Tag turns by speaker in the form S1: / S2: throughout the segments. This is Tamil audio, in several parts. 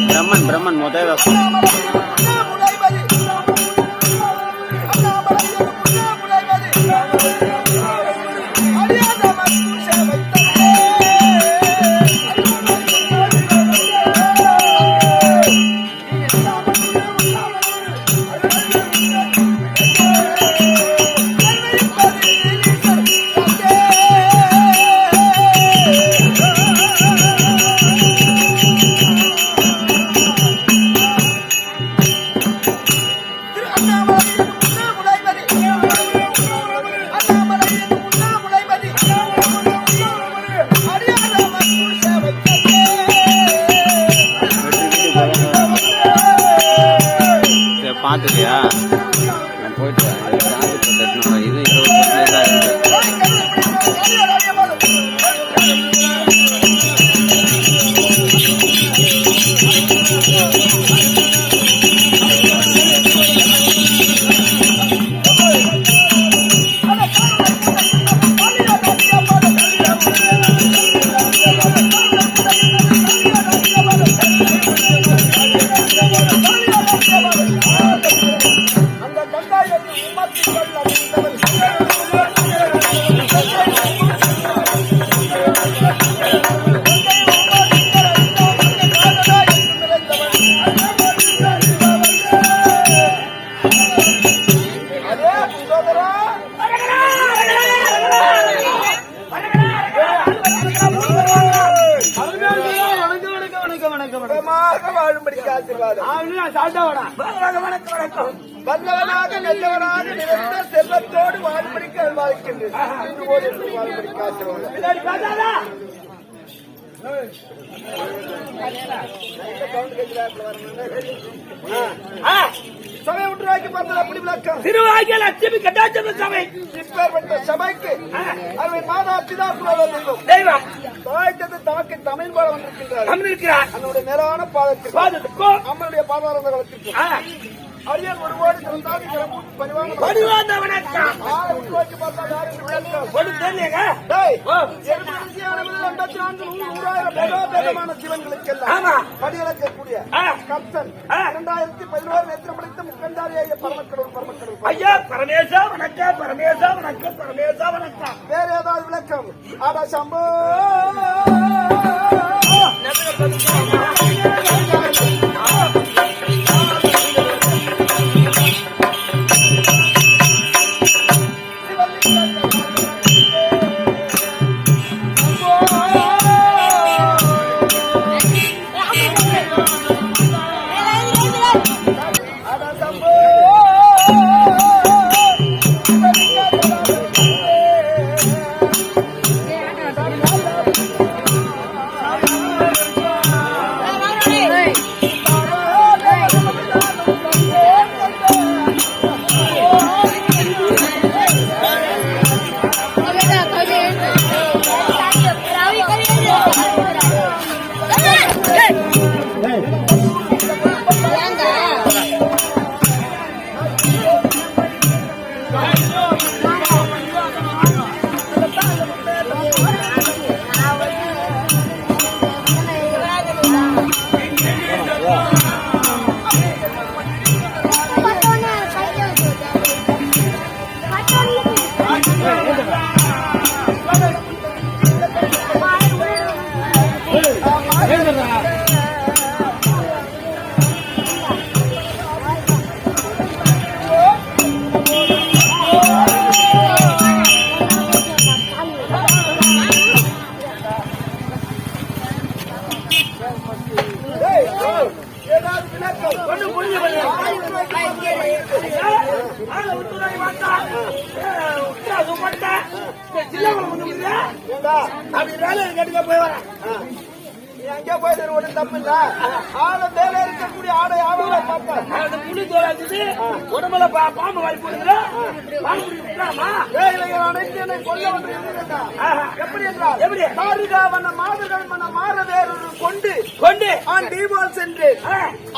S1: பிரம்மன் பிரம்மன் முதல் பாத்துக்கியா நான் போயிட்டு இது 20 தான்
S2: வல்லவனாக நல்லவனாக நிறைந்த செல்வத்தோடு வாழ்படிக்க வாழ்கின்றேன். சபை ஒன்றாக்கி பார்த்தது அப்படி விளக்கம்.
S3: திருவாகிய லட்சுமி கட்டாட்சம் சபை
S2: இப்பேற்பட்ட சபைக்கு அவருடைய மாதா பிதா குலதெய்வம்
S3: தெய்வம்
S2: தாய்த்தது தாக்கி தமிழ் போல
S3: வந்திருக்கிறார்.
S2: நம்முடைய மேலான
S3: பாதத்துக்கும்
S2: நம்மளுடைய பாதாரந்த காலத்திற்கும் அரியன் ஒருவோடு
S3: பணிவான வணக்கம்.
S2: சிவன்களுக்கெல்லாம் படியளக்கக்கூடிய கப்தன் 2011 நேற்று படித்த முக்கண்டாரியாக பரமக்கடவுள் பரமக்கடவுள்
S3: ஐயா பரமேசா வணக்கம் பரமேசா வணக்கம் பரமேசா வணக்கம்.
S2: வேற ஏதாவது விளக்கம்? ஆடா சம்போ நீ அங்கே போயிட்டு ஒன்றும் தப்பு இல்ல. ஆளை மேல இருக்கக்கூடிய ஆடை ஆவலை பார்த்தேன்.
S3: அந்த புலி தோலாக்குது உடம்புல பாம்பு வாய் போடுதுல பாம்பு பிடிக்கலாமா?
S2: இவர்கள் அனைத்து என்னை கொல்ல வந்து எப்படி என்றால்
S3: எப்படி?
S2: தாரிகாவன மாதர்கள் மன மாற வேறொரு கொண்டு
S3: கொண்டு
S2: டீபால் சென்று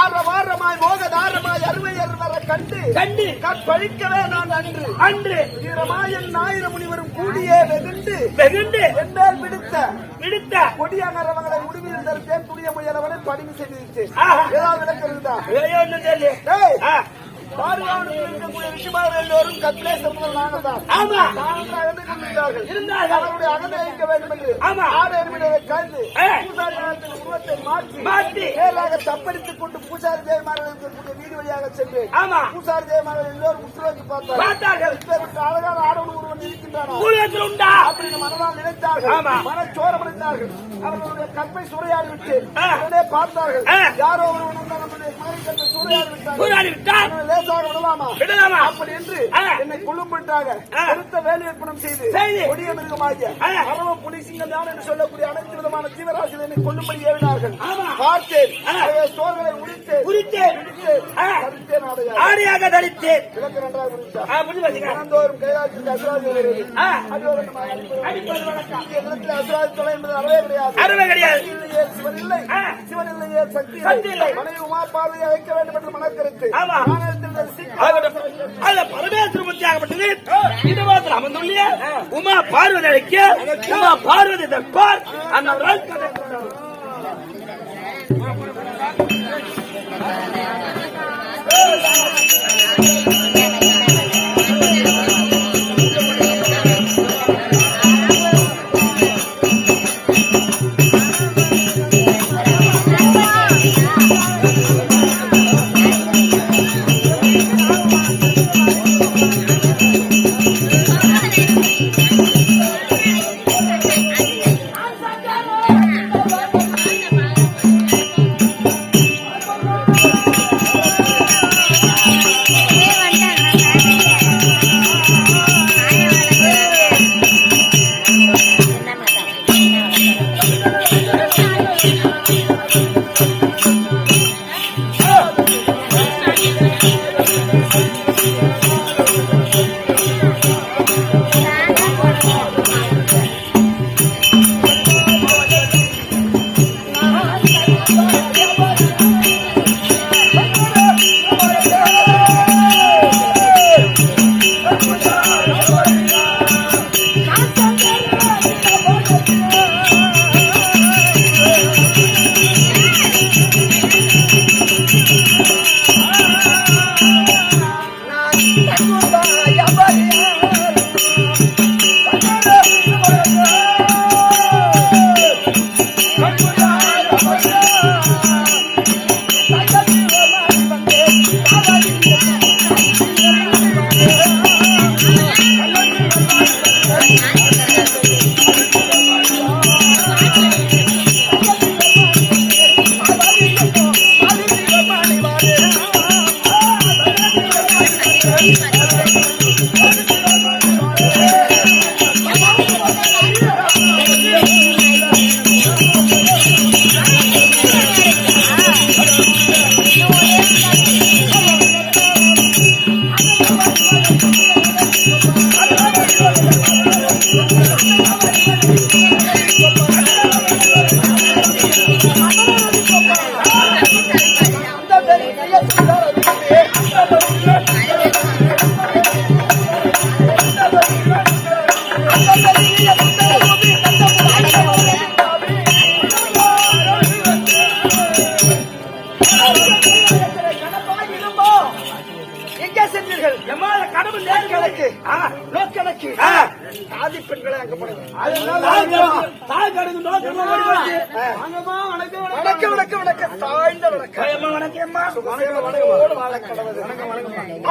S2: ஆரவாரமாய் மோகதாரமாய் அருமை அருவர கண்டு
S3: கண்டு
S2: கற்பழிக்கவே நான் அன்று
S3: அன்று
S2: வீரமாயன் ஞாயிறு முனிவரும் கூடியே வெகுண்டு
S3: வெகுண்டு
S2: என்மேல் விடுத்த
S3: பிடித்த
S2: கொடியானவங்களை முடிவில் தருத்தேன் துணிய முயலவனை படிவு செய்து
S3: ஆஹா.
S2: ஏதாவது விளக்கம் இருந்தா
S3: ஒன்னும் தெரியல.
S2: தாரிகாவனத்தில் இருக்கக்கூடிய ரிஷிமார் எல்லோரும் கத்திலே செல்வர்கள் நாங்கள் தான்.
S3: ஆமா
S2: இருந்தார்கள் அவருடைய அகந்தை அழிக்க வேண்டும் என்று
S3: ஆமா.
S2: ஆடு எருமையை கண்டு பூசாரி உருவத்தை மாற்றி நேராக தப்படித்துக் கொண்டு பூசாரி ஜெயமார்கள் இருக்கக்கூடிய வீடு வழியாக சென்று
S3: ஆமா.
S2: பூசாரி ஜெயமார்கள் எல்லோரும் உற்றுநோக்கி
S3: பார்த்தார்கள்.
S2: இப்பேற்பட்ட அழகான ஆடவன் ஒருவன் இருக்கின்றான்
S3: ஊழத்தில் உண்டா
S2: அப்படின்னு மனதால் நினைத்தார்கள்.
S3: ஆமா.
S2: மனச்சோரமடைந்தார்கள். அவர்களுடைய கற்பை சூறையாடி விட்டு உடனே பார்த்தார்கள். யாரோ ஒருவன் வந்து நம்முடைய மகனை கற்பை சூறையாடி விட்டார். லேசாக விடலாமா அப்படி என்று என்னை குழும்பிட்டாக பெருத்த வேலையற்பனம் செய்து கொடிய மிருகமாகிய அரவ புலி சிங்கம் யான் என்று சொல்லக்கூடிய அனைத்து விதமான ஜீவராசிகள் என்னை கொல்லும்படி ஏவினார்கள். பார்த்தேன் சோர்களை உரித்தேன்
S3: ஆடியாக தரித்தேன்.
S2: விளக்கு நன்றாக புரிந்தோறும் கைலாசத்தில் அசுராஜி வருகிறது. அசுராஜி தொலை என்பது அறவே கிடையாது. சிவன் இல்லை, சிவன் இல்லையே சக்தி இல்லை. மனைவி உமா பார்வையை வைக்க வேண்டும் என்று மனக்கருத்து
S3: பரமேஸ்வரமூர்த்தியாகப்பட்டது இந்த மாதத்தில் அமர்ந்துள்ள உமா பார்வதி அழைக்க உமா பார்வதி தற்பார் அந்த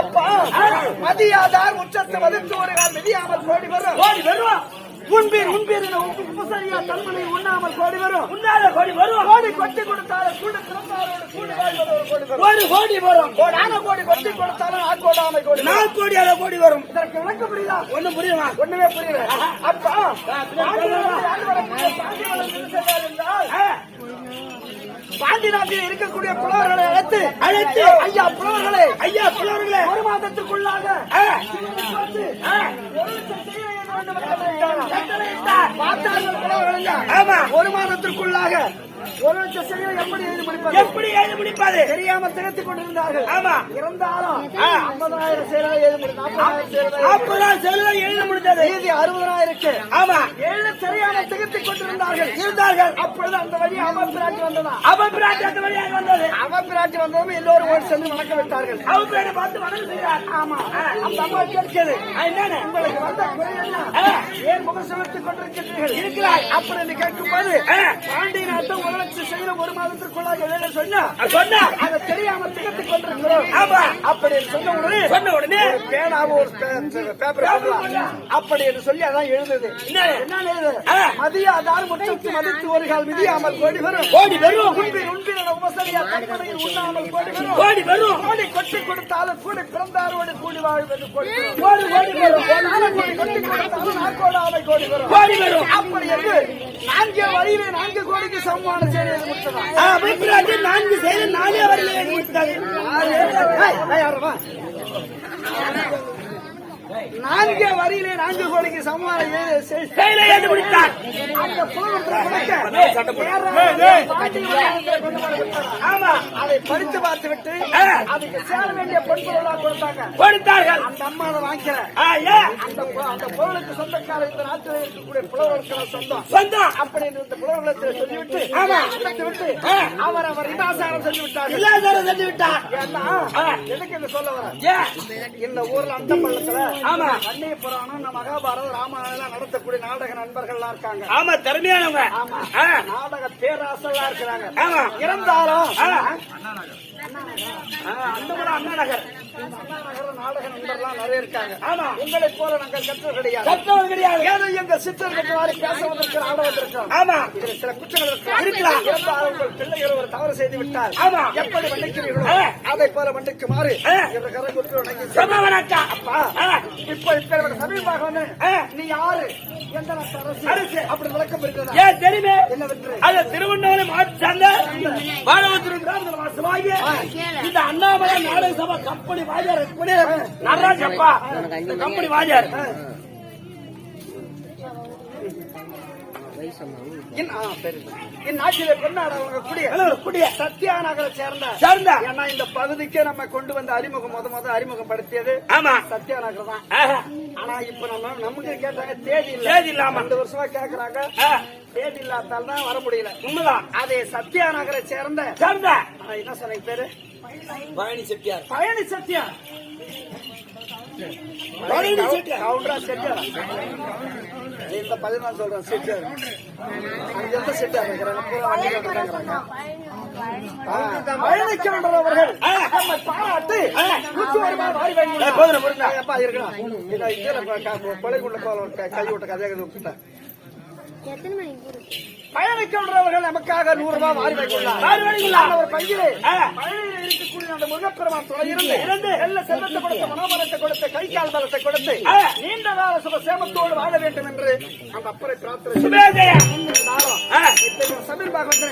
S2: அப்பா மதியாதார் உச்சத்தை வலித்து ஒரு கால் மிதியாமல் கோடி வரும் உன்பேர் உபசரியா தன்மனை உண்ணாமல் கோடி வரும் கோடி கொட்டி கொடுத்தாலும் ஒரு கோடி வரும் கோடி கொட்டி கொடுத்தாலும் ஆக்கோடாமை கோடி 4 கோடியால கோடி வரும். இதற்கு விளக்க புரியுதா? ஒண்ணும் புரியுமா? ஒண்ணுமே புரியல. அப்பா பாண்டி நாட்டில் இருக்கக்கூடிய புலவர்களை அழைத்து ஐயா புலவர்களே ஒரு மாதத்திற்குள்ளாக ஒரு மாதத்திற்குள்ளாக 1 லட்சம் செயலை எப்படி எழுதி முடிப்பது தெரியாம திகத்துக் கொண்டிருந்தார்கள். ஆமா, இருந்தாலும் 50,000 செயலை எழுதி முடித்தார்கள். 40,000 செயலை எழுதி முடித்தது 60,000. ஆமா, 7 சரியான திகத்துக் கொண்டிருந்தார்கள். அப்பொழுது அந்த வழி அவப்பிராட்டி வந்ததா? அவப்பிராட்டி அந்த வழியாக வந்தது. அவப்பிராட்டி வந்ததும் எல்லோரும் ஓடி சென்று வணக்கம் விட்டார்கள். அவப்பிராட்டி பார்த்து வணக்கம் செய்தார். ஆமா, அந்த அம்மா கேட்கிறது, என்னன்னு உங்களுக்கு வந்த குறை என்ன? ஏன் முகம் சுமத்துக் கொண்டிருக்கிறீர்கள்? இருக்கிறாய் அப்படின்னு கேட்கும்போது பாண்டி நாட்டம் 1 லட்சம் செய்யற 1 மாதத்திற்குள்ளாக வேலை சொன்னா அதை தெரியாம திகத்துக் கொண்டிருக்கிறோம். அப்படி சொன்ன உடனே பேனாவும் ஒரு பேப்பர் அப்படி என்று சொல்லி அதான் எழுதுது. என்ன எழுது? மதியாதார் முற்றத்து மதித்து ஒரு கால் மிதியாமல் கோடி வரும் உண்பின உபசரியா தன்மனையில் உண்ணாமல் கோடி வரும் கோடி கொட்டி கொடுத்தாலும் கூடி பிறந்தாரோடு கூடி வாழ்வது கோடி கொட்டி கொடுத்தாலும் நாக்கோடாமை கோடி வரும். அப்படி என்று 4 வரியிலே 4 கோடிக்கு சமமான செய்தி முடிச்சதா? 4 செய்தி 4 வரியிலே முடித்தாங்க. 4 வரியிலே 4 கோடிக்கு சமமான செயலை முடித்தார். அந்த ஆமா, அதை படித்து பார்த்து விட்டு அதுக்கு சேர வேண்டிய பொருட்களாக கொடுத்தார்கள். அந்த அம்மா அதை வாங்கிக்கிறேன். அந்த பொருளுக்கு சொந்தக்கார இந்த நாட்டில் இருக்கக்கூடிய புலவர்கள் சொந்தம் அப்படின்னு இந்த புலவர்களை சொல்லிவிட்டு அவர் இதாசாரம் செஞ்சு விட்டார். எதுக்கு என்று சொல்ல வர இந்த ஊர்ல அந்த பள்ளத்துல வன்னிய புராணம் மகாபாரதம் ராமாயணம் நடத்தக்கூடிய நாடக நண்பர்கள் இருக்காங்க. ஆமா, திறமையானவங்க. ஆமா, நாடக பேராசெல்லாம் இருக்கிறாங்க. ஆமா, இருந்தாலும் அண்ணா நகர் நாடக நண்பர்லாம் நிறைய இருக்காங்க. ஆமா, உங்களை போல நாங்கள் கற்றவர் கிடையாது. ஏதோ எங்க சித்தர்கள் பேச வந்திருக்கிற ஆட வந்திருக்கோம். ஆமா, இதில் சில குற்றங்கள் இருக்கலாம். இருந்தாலும் உங்கள் பிள்ளைகள் ஒரு தவறு செய்து விட்டால் ஆமா எப்படி மன்னிக்கிறீர்களோ அதை போல மன்னிக்குமாறு என்ற கரை கொடுத்து அப்பா இப்ப சமீபமாக வந்து நீ யாரு எந்த அரசு அப்படி விளக்கம் இருக்கிறதா? ஏன் தெரியுமே என்னவென்று அது திருவண்ணாமலை மாவட்ட சார்ந்த வாழவத்திருவாகிய இந்த அண்ணாமலை நாடக சபா கம்பெனி வாஜார் நடராஜப்பா கம்பெனி வாஜார் இந்நாட்டிலே கொண்டாடக்கூடிய சத்யா நகரை சேர்ந்த ஏன்னா இந்த பகுதிக்கே நம்ம கொண்டு வந்த அறிமுகம் முத அறிமுகப்படுத்தியது ஆமா சத்யா நகர் தான். ஆனா இப்ப நமக்கு கேட்டாங்க தேதி இல்லாம 2 வருஷமா கேக்குறாங்க. தேதி இல்லாதால் தான் வர முடியல. உண்மைதான். அதே சத்யா நகரை சேர்ந்த என்ன சொன்ன பேரு? பழனி செட்டியார். இந்த 14 சொல்றேன் செட்டியார். அங்க எந்த செட்டியார் அவர்கள் பாராட்டு கொலைக்குள்ள கை விட்ட கதையாக விட்டுட்டேன். பயணிக்கின்றவர்கள் நமக்காக 100 ரூபாய் வாரி வைக்கிறார். ஒரு பையிலே பழனியில் இருக்கக்கூடிய அந்த முருகப்பெருமான் துணை இருந்து எல்லா செல்வத்தை கொடுத்து மனோபலத்தை கொடுத்து கை கால் பலத்தை கொடுத்து நீண்ட கால சுப சேமத்தோடு வாழ வேண்டும் என்று அந்த அப்பரை பிரார்த்தனை சமீபாக வந்து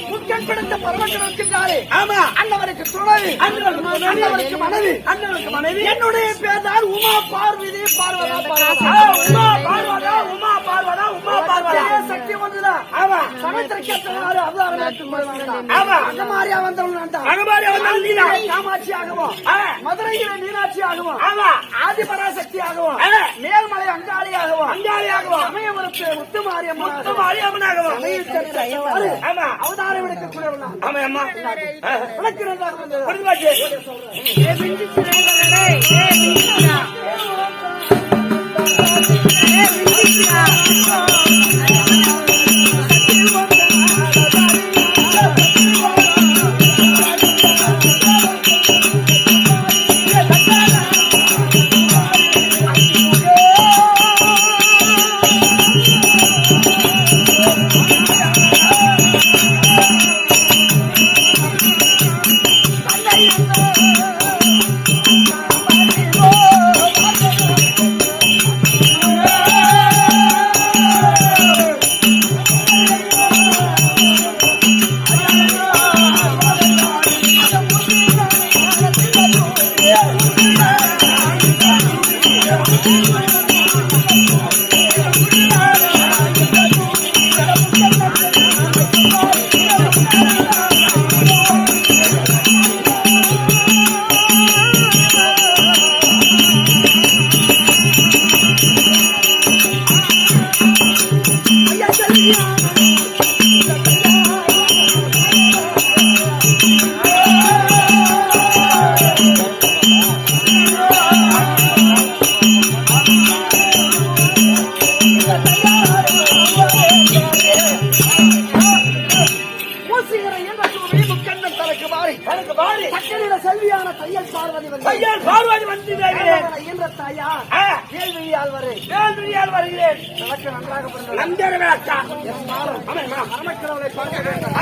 S2: முக்கெடுத்த பரமக்கணக்கின்றாரே
S3: ஆமா
S2: அண்ணவருக்கு துணை அண்ணவருக்கு மனைவி என்னுடைய பேர் தான் உமா பார்வதி பார்வதா பார்வதா சக்தி ஒன்றுதான்
S3: ஆமா
S2: சமைத்திருக்கிறாரு அவதாரம்
S3: ஆமா
S2: அகமாரியா வந்தவன் காமாட்சி ஆகவும் மதுரையில மீனாட்சி ஆகவும் ஆதிபராசக்தி ஆகவும் மேல்மலை அங்காளியாகவும் சமயபுரத்து முத்துமாரியம்மனாகவும் அவதாரம் எடுக்கக்கூடியவனா
S3: ஆமா அம்மா
S2: உனக்கு நன்றாக வந்தது செல்வியான தையல் பார்வதி வந்து என்ற தாயா கேள்வியால் வருகிறேன் நன்றாக
S3: நந்தர விளக்கா
S2: மரமக்கிறவளை பார்க்க வேண்டும்